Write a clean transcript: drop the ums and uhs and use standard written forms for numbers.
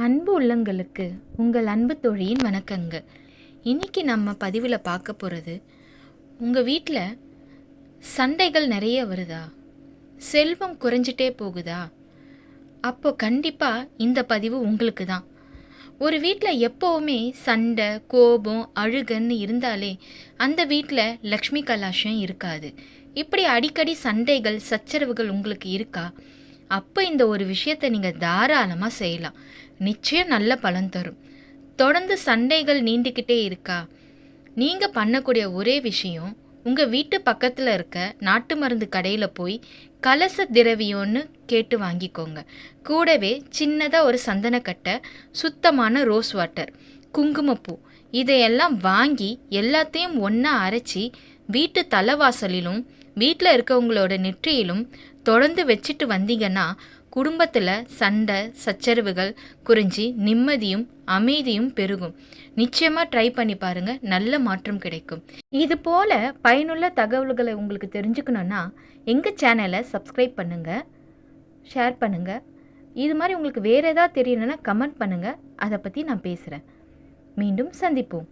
அன்பு உள்ளங்களுக்கு உங்கள் அன்பு தோழியின் வணக்கங்க. இன்னைக்கு நம்ம பதிவில் பார்க்க போகிறது, உங்கள் வீட்டில் சண்டைகள் நிறைய வருதா, செல்வம் குறைஞ்சிட்டே போகுதா? அப்போ கண்டிப்பாக இந்த பதிவு உங்களுக்கு தான். ஒரு வீட்டில் எப்போவுமே சண்டை, கோபம், அழுகன்னு இருந்தாலே அந்த வீட்டில் லக்ஷ்மி கலாஷம் இருக்காது. இப்படி அடிக்கடி சண்டைகள், சச்சரவுகள் உங்களுக்கு இருக்கா? அப்போ இந்த ஒரு விஷயத்தை நீங்கள் தாராளமாக செய்யலாம். நிச்சயம் நல்ல பலன் தரும். தொடர்ந்து சண்டைகள் நீண்டுக்கிட்டே இருக்கா? நீங்கள் பண்ணக்கூடிய ஒரே விஷயம், உங்கள் வீட்டு பக்கத்தில் இருக்க நாட்டு மருந்து கடையில் போய் கலச திரவியம்னு கேட்டு வாங்கிக்கோங்க. கூடவே சின்னதாக ஒரு சந்தனக்கட்டை, சுத்தமான ரோஸ் வாட்டர், குங்குமப்பூ இதையெல்லாம் வாங்கி எல்லாத்தையும் ஒன்றா அரைச்சி வீட்டு தலைவாசலிலும் வீட்டில் இருக்கவங்களோட நெற்றியிலும் தொடர்ந்து வச்சுட்டு வந்தீங்கன்னா குடும்பத்தில் சண்டை சச்சரவுகள் குறைஞ்சி நிம்மதியும் அமைதியும் பெருகும். நிச்சயமாக ட்ரை பண்ணி பாருங்கள், நல்ல மாற்றம் கிடைக்கும். இது போல் பயனுள்ள தகவல்களை உங்களுக்கு தெரிஞ்சுக்கணுன்னா எங்கள் சேனலை சப்ஸ்கிரைப் பண்ணுங்கள், ஷேர் பண்ணுங்கள். இது மாதிரி உங்களுக்கு வேறு ஏதாவது தெரியணுன்னா கமெண்ட் பண்ணுங்கள், அதை பற்றி நான் பேசுகிறேன். மீண்டும் சந்திப்போம்.